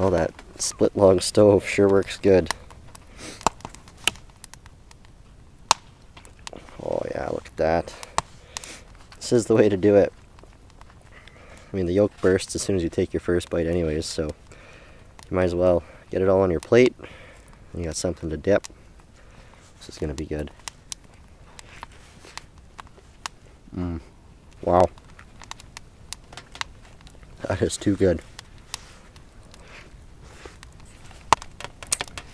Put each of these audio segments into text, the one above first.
Well, that split log stove sure works good. Oh yeah, look at that. This is the way to do it. I mean, the yolk bursts as soon as you take your first bite anyways, so you might as well get it all on your plate. And you got something to dip. This is going to be good. Wow. That is too good.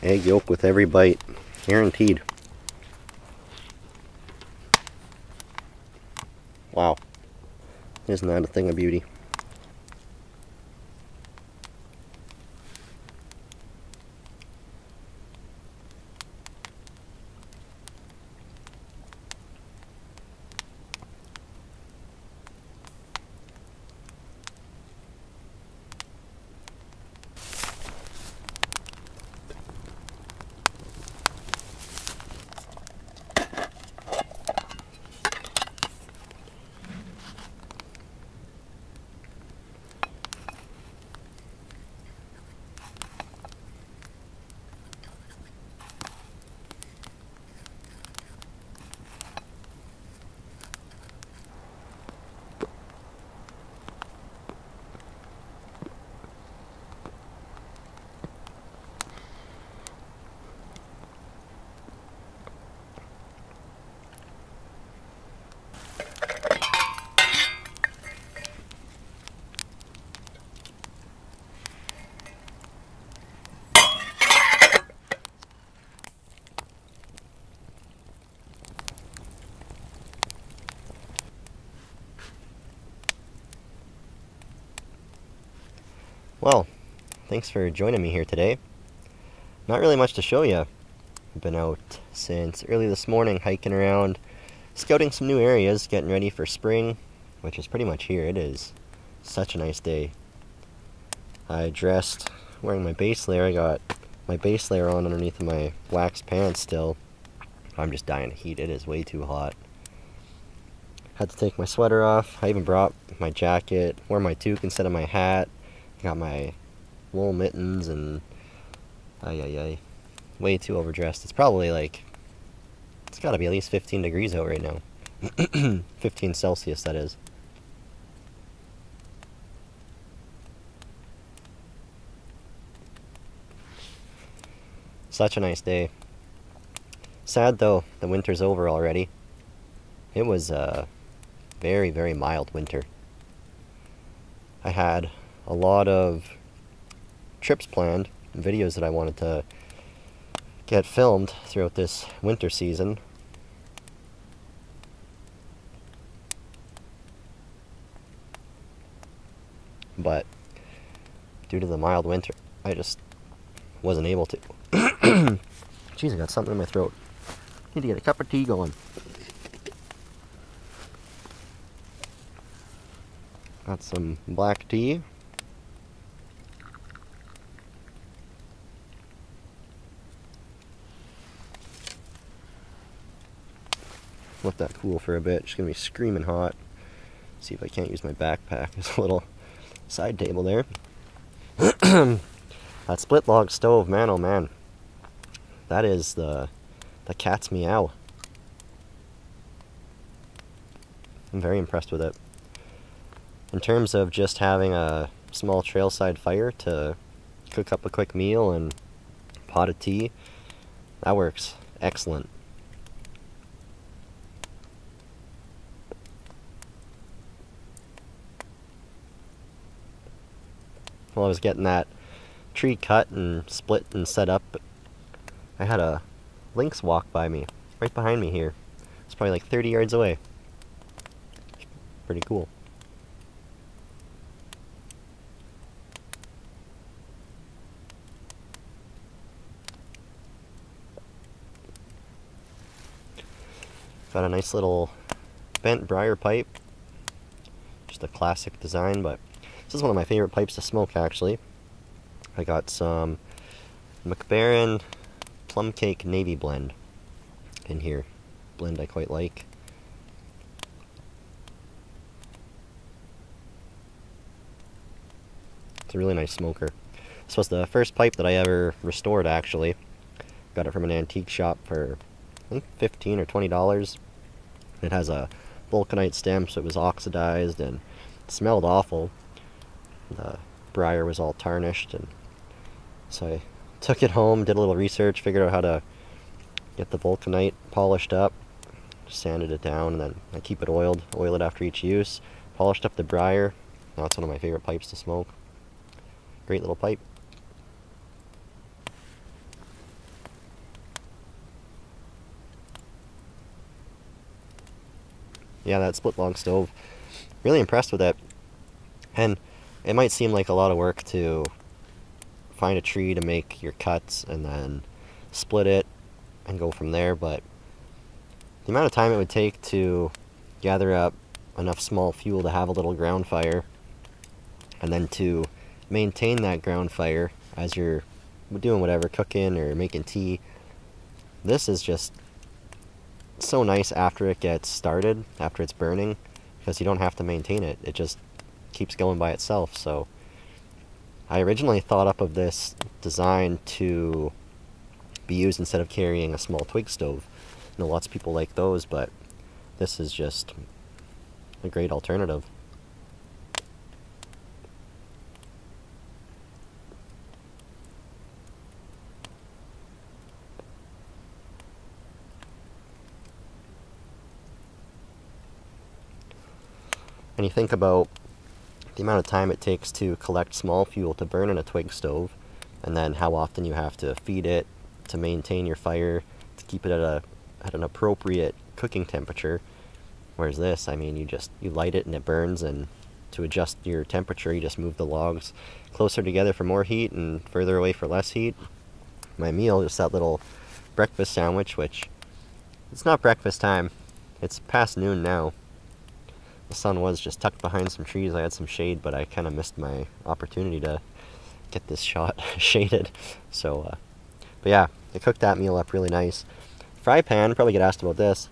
Egg yolk with every bite. Guaranteed. Wow. Isn't that a thing of beauty? Well, thanks for joining me here today. Not really much to show you. I've been out since early this morning hiking around, scouting some new areas, getting ready for spring, which is pretty much here. It is such a nice day. I dressed wearing my base layer. I got my base layer on underneath of my wax pants still. I'm just dying of heat. It is way too hot. Had to take my sweater off. I even brought my jacket, wore my toque instead of my hat. Got my wool mittens and way too overdressed. It's probably like, it's gotta be at least 15 degrees out right now. 15 Celsius, that is. Such a nice day. Sad though, the winter's over already. It was a very, very mild winter. I had a lot of trips planned, and videos that I wanted to get filmed throughout this winter season. But due to the mild winter, I just wasn't able to. Jeez, I got something in my throat. Need to get a cup of tea going. Got some black tea. Let that cool for a bit. It's gonna be screaming hot. See if I can't use my backpack. There's a little side table there. That split log stove, man, oh man. That is the cat's meow. I'm very impressed with it. In terms of just having a small trailside fire to cook up a quick meal and pot of tea, that works excellent. While I was getting that tree cut and split and set up, I had a lynx walk by me, right behind me here. It's probably like 30 yards away. Pretty cool. Got a nice little bent briar pipe. Just a classic design, but this is one of my favorite pipes to smoke, actually. I got some McBaron Plum Cake Navy blend in here. Blend I quite like. It's a really nice smoker. This was the first pipe that I ever restored, actually. Got it from an antique shop for, I think, $15 or $20. It has a vulcanite stem, so it was oxidized and it smelled awful. The briar was all tarnished, and so I took it home, did a little research, figured out how to get the vulcanite polished up, sanded it down, and then I keep it oiled, oil it after each use, polished up the briar. Now it's one of my favorite pipes to smoke. Great little pipe. Yeah, that split log stove, really impressed with it. And it might seem like a lot of work to find a tree to make your cuts and then split it and go from there, but the amount of time it would take to gather up enough small fuel to have a little ground fire, and then to maintain that ground fire as you're doing whatever, cooking or making tea, this is just so nice after it gets started, after it's burning, because you don't have to maintain it. It just keeps going by itself. So I originally thought up of this design to be used instead of carrying a small twig stove. I know lots of people like those, but this is just a great alternative. And you think about the amount of time it takes to collect small fuel to burn in a twig stove, and then how often you have to feed it to maintain your fire, to keep it at an appropriate cooking temperature. Whereas this, I mean, you light it and it burns, and to adjust your temperature, you just move the logs closer together for more heat and further away for less heat. My meal, just that little breakfast sandwich, which it's not breakfast time. It's past noon now. The sun was just tucked behind some trees. I had some shade, but I kind of missed my opportunity to get this shot shaded. So, but yeah, I cooked that meal up really nice. Fry pan, probably get asked about this.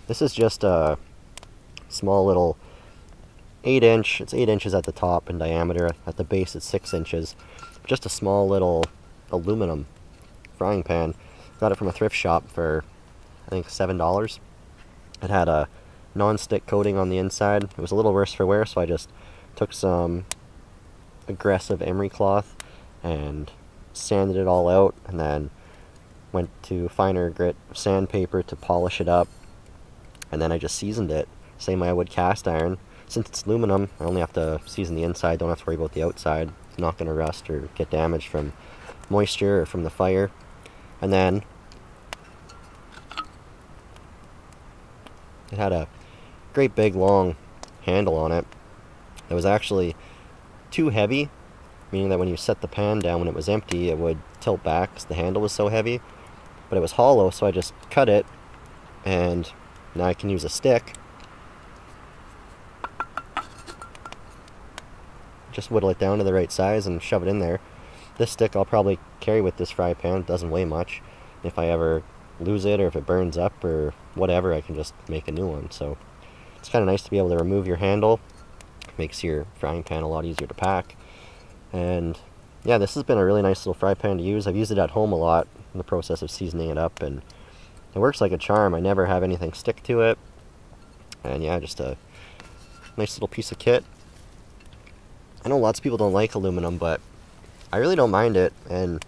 This is just a small little 8-inch, it's 8 inches at the top in diameter, at the base it's 6 inches. Just a small little aluminum frying pan. Got it from a thrift shop for, I think, $7. It had a non-stick coating on the inside. It was a little worse for wear, so I just took some aggressive emery cloth and sanded it all out, and then went to finer grit sandpaper to polish it up, and then I just seasoned it, same way I would cast iron. Since it's aluminum, I only have to season the inside, don't have to worry about the outside. It's not going to rust or get damaged from moisture or from the fire. And then it had a great big long handle on it. It was actually too heavy, meaning that when you set the pan down when it was empty, it would tilt back because the handle was so heavy. But it was hollow, so I just cut it, and now I can use a stick. Just whittle it down to the right size and shove it in there. This stick I'll probably carry with this fry pan. It doesn't weigh much. If I ever lose it or if it burns up or whatever, I can just make a new one. So it's kind of nice to be able to remove your handle. Makes your frying pan a lot easier to pack. And yeah, this has been a really nice little fry pan to use. I've used it at home a lot in the process of seasoning it up, and it works like a charm. I never have anything stick to it. And yeah, just a nice little piece of kit. I know lots of people don't like aluminum, but I really don't mind it, and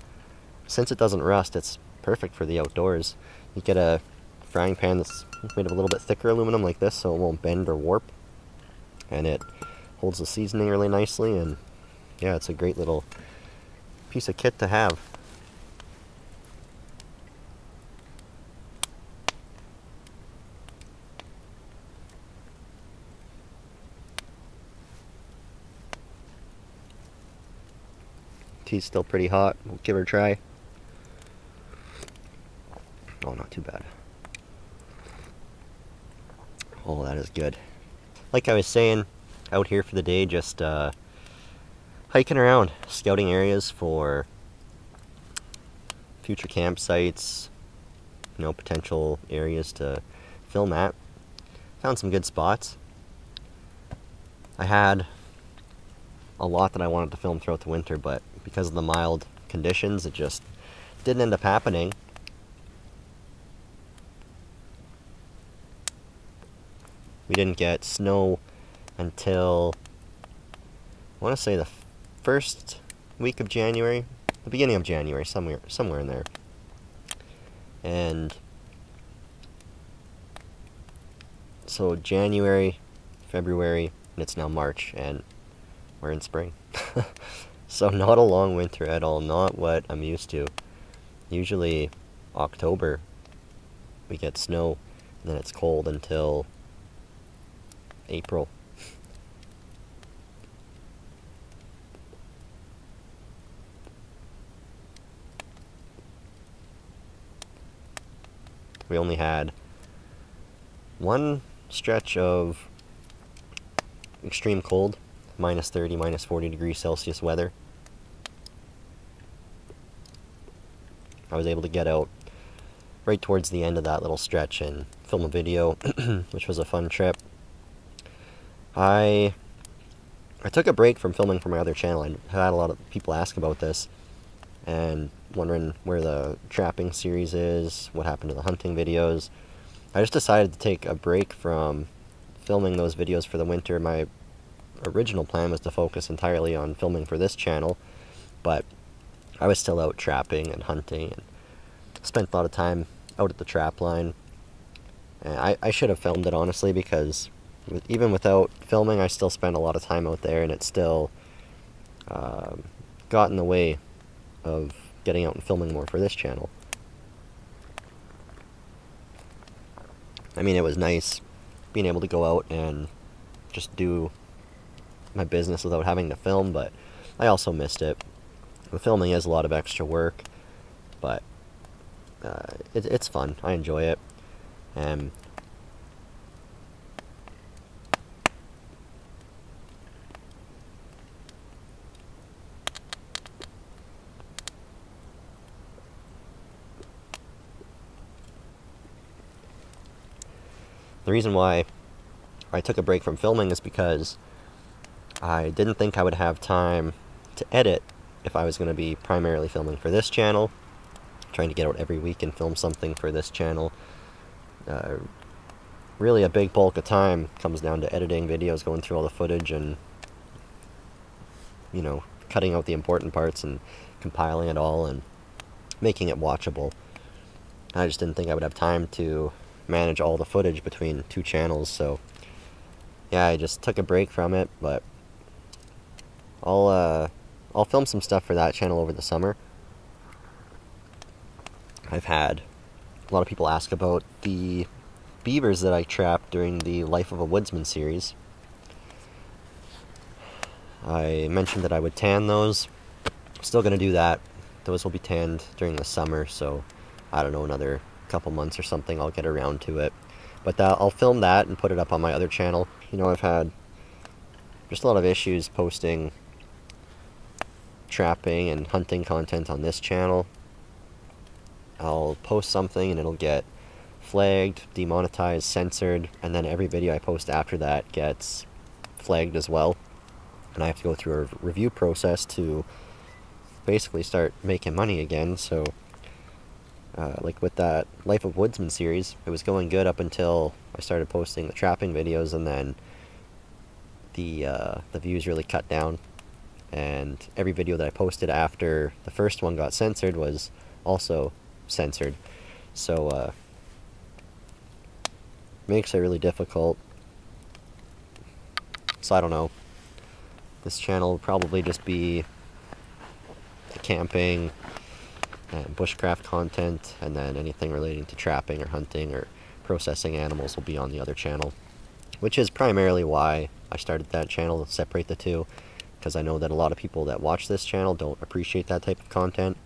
since it doesn't rust, it's perfect for the outdoors. You get a frying pan that's made of a little bit thicker aluminum like this, so it won't bend or warp, and it holds the seasoning really nicely, and yeah, it's a great little piece of kit to have. Tea's still pretty hot. We'll give her a try. Oh, not too bad. Oh, that is good. Like I was saying, out here for the day, just hiking around, scouting areas for future campsites, you know, potential areas to film at. Found some good spots. I had a lot that I wanted to film throughout the winter, but because of the mild conditions, it just didn't end up happening. We didn't get snow until, I want to say, the first week of January, the beginning of January, somewhere in there. And so January, February, and it's now March, and we're in spring. So not a long winter at all, not what I'm used to. Usually October we get snow, and then it's cold until April. We only had one stretch of extreme cold, minus 30, minus 40 degrees Celsius weather. I was able to get out right towards the end of that little stretch and film a video, which was a fun trip. I took a break from filming for my other channel. I had a lot of people ask about this and wondering where the trapping series is, what happened to the hunting videos. I just decided to take a break from filming those videos for the winter. My original plan was to focus entirely on filming for this channel, but I was still out trapping and hunting and spent a lot of time out at the trap line. And I should have filmed it, honestly, because even without filming, I still spent a lot of time out there, and it still got in the way of getting out and filming more for this channel. I mean, it was nice being able to go out and just do my business without having to film, but I also missed it. The filming is a lot of extra work, but it's fun. I enjoy it. And the reason why I took a break from filming is because I didn't think I would have time to edit if I was going to be primarily filming for this channel, trying to get out every week and film something for this channel. Really a big bulk of time comes down to editing videos, going through all the footage and, you know, cutting out the important parts and compiling it all and making it watchable. I just didn't think I would have time to manage all the footage between two channels, so yeah, I just took a break from it, but I'll film some stuff for that channel over the summer. I've had a lot of people ask about the beavers that I trapped during the Life of a Woodsman series. I mentioned that I would tan those. Still going to do that. Those will be tanned during the summer, so I don't know, another couple months or something I'll get around to it. But I'll film that and put it up on my other channel. You know, I've had just a lot of issues posting trapping and hunting content on this channel. I'll post something and it'll get flagged, demonetized, censored, and then every video I post after that gets flagged as well. And I have to go through a review process to basically start making money again. So like with that Life of Woodsman series, it was going good up until I started posting the trapping videos, and then the views really cut down, and every video that I posted after the first one got censored was also censored. So makes it really difficult. So I don't know. This channel will probably just be the camping and bushcraft content, and then anything relating to trapping or hunting or processing animals will be on the other channel, which is primarily why I started that channel, to separate the two, because I know that a lot of people that watch this channel don't appreciate that type of content.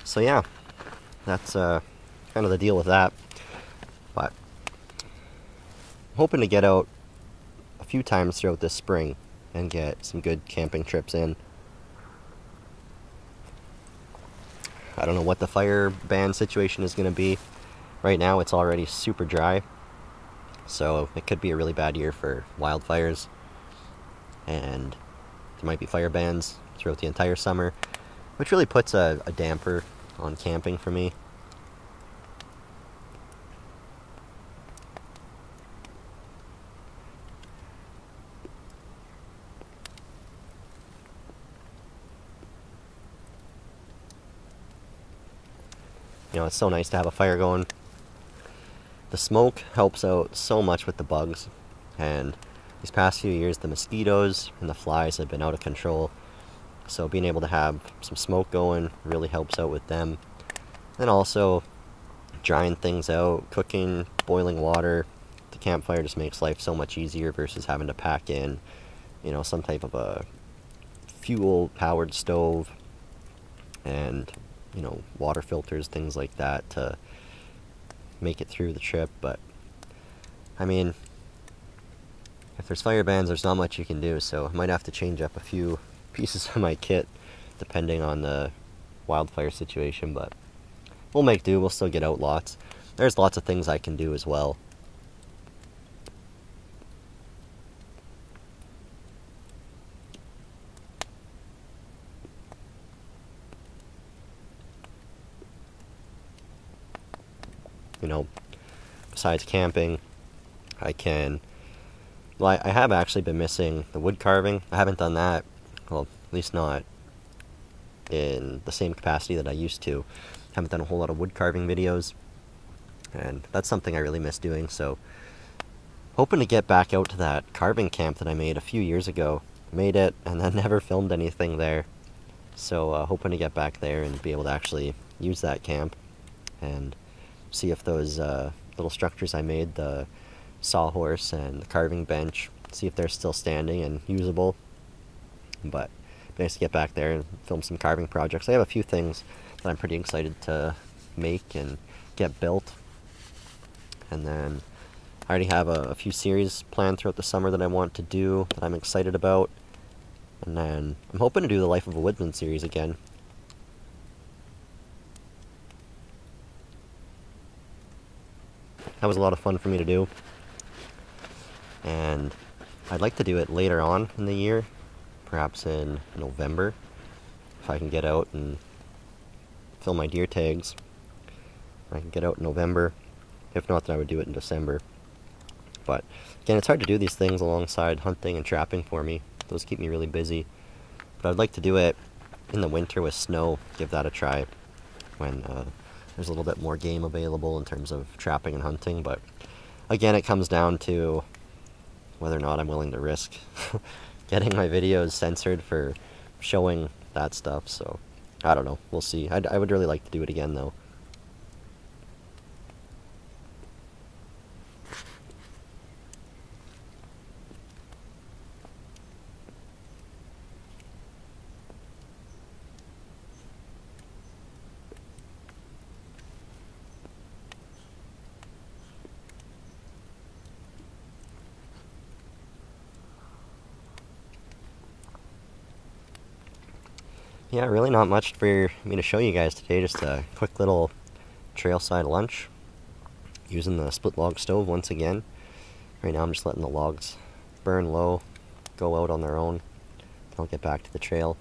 So yeah, that's kind of the deal with that. But I'm hoping to get out a few times throughout this spring and get some good camping trips in. I don't know what the fire ban situation is going to be. Right now it's already super dry, so it could be a really bad year for wildfires, and there might be fire bans throughout the entire summer, which really puts a damper on camping for me. You know, it's so nice to have a fire going. The smoke helps out so much with the bugs, and these past few years the mosquitoes and the flies have been out of control, so being able to have some smoke going really helps out with them. And also drying things out, cooking, boiling water, the campfire just makes life so much easier versus having to pack in, you know, some type of a fuel powered stove and, you know, water filters, things like that to make it through the trip. But I mean, if there's fire bans, there's not much you can do, so I might have to change up a few pieces of my kit depending on the wildfire situation, but we'll make do. We'll still get out lots. There's lots of things I can do as well. You know, besides camping, I can, well, I have actually been missing the wood carving. I haven't done that, well, at least not in the same capacity that I used to. Haven't done a whole lot of wood carving videos, and that's something I really miss doing, so hoping to get back out to that carving camp that I made a few years ago. Made it, and then never filmed anything there, so hoping to get back there and be able to actually use that camp and see if those little structures I made, the sawhorse and the carving bench, see if they're still standing and usable. But nice to get back there and film some carving projects. I have a few things that I'm pretty excited to make and get built, and then I already have a few series planned throughout the summer that I want to do, that I'm excited about. And then I'm hoping to do the Life of a Woodsman series again. That was a lot of fun for me to do, and I'd like to do it later on in the year, perhaps in November, if I can get out and film my deer tags. I can get out in November. If not, then I would do it in December. But again, it's hard to do these things alongside hunting and trapping for me. Those keep me really busy. But I'd like to do it in the winter with snow, give that a try, when there's a little bit more game available in terms of trapping and hunting. But again, it comes down to whether or not I'm willing to risk getting my videos censored for showing that stuff. So I don't know, we'll see. I would really like to do it again though. Yeah, really not much for me to show you guys today, just a quick little trailside lunch using the split log stove once again. Right now I'm just letting the logs burn low, go out on their own. I'll get back to the trail.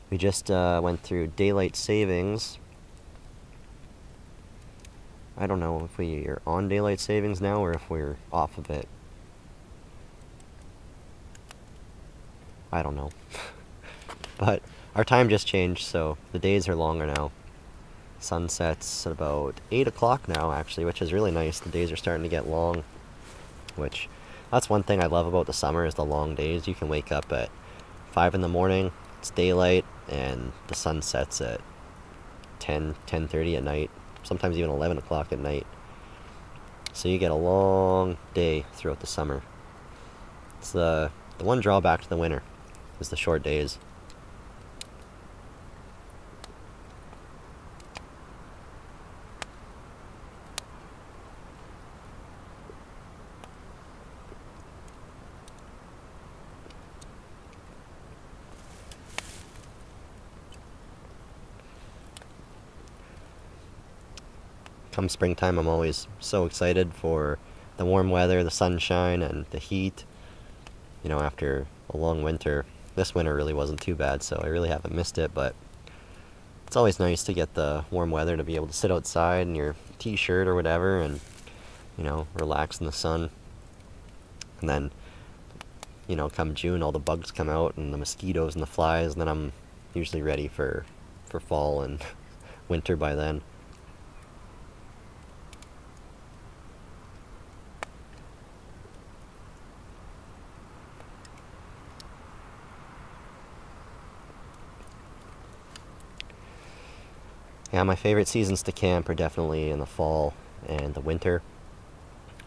We just went through daylight savings. I don't know if we are on daylight savings now or if we're off of it. I don't know. But our time just changed, so the days are longer now. Sunset's at about 8 o'clock now, actually, which is really nice. The days are starting to get long, which, that's one thing I love about the summer, is the long days. You can wake up at 5 in the morning, it's daylight, and the sun sets at 10:30 at night, sometimes even 11 o'clock at night. So you get a long day throughout the summer. It's the one drawback to the winter, is the short days. come springtime, I'm always so excited for the warm weather, the sunshine, and the heat. You know, after a long winter, this winter really wasn't too bad, so I really haven't missed it, but it's always nice to get the warm weather, to be able to sit outside in your t-shirt or whatever and, you know, relax in the sun. And then, you know, come June, all the bugs come out and the mosquitoes and the flies, and then I'm usually ready for fall and winter by then. Yeah, my favorite seasons to camp are definitely in the fall and the winter.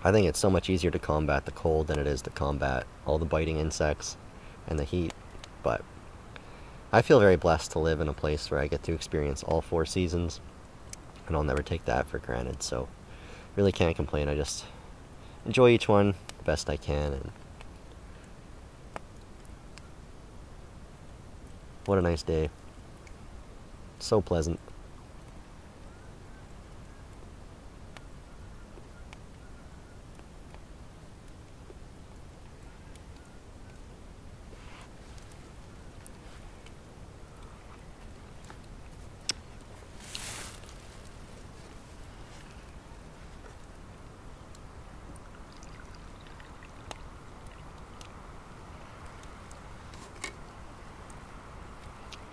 I think it's so much easier to combat the cold than it is to combat all the biting insects and the heat. But I feel very blessed to live in a place where I get to experience all 4 seasons, and I'll never take that for granted. So really can't complain. I just enjoy each one the best I can. And what a nice day. So pleasant.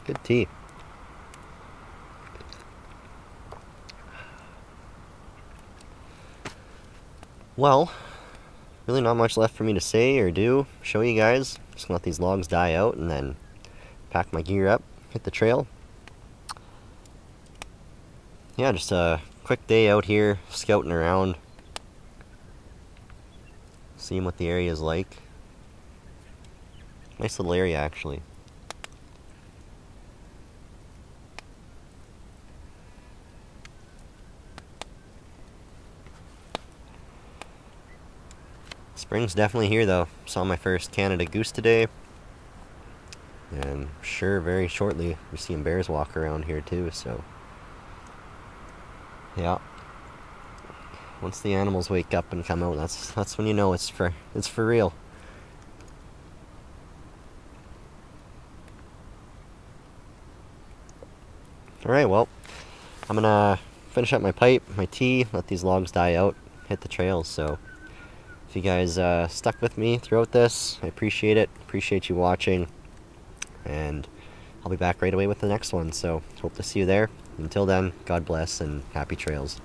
Good tea. Well, really not much left for me to say or do, show you guys. Just gonna let these logs die out and then pack my gear up, hit the trail. Yeah, just a quick day out here, scouting around, seeing what the area is like. Nice little area, actually. Spring's definitely here, though. Saw my first Canada goose today. And sure, very shortly, we're seeing bears walk around here, too, so... yeah. Once the animals wake up and come out, that's when you know it's for real. Alright, well, I'm gonna finish up my pipe, my tea, let these logs die out, hit the trails, so... if you guys stuck with me throughout this, I appreciate it. Appreciate you watching. And I'll be back right away with the next one. So hope to see you there. Until then, God bless and happy trails.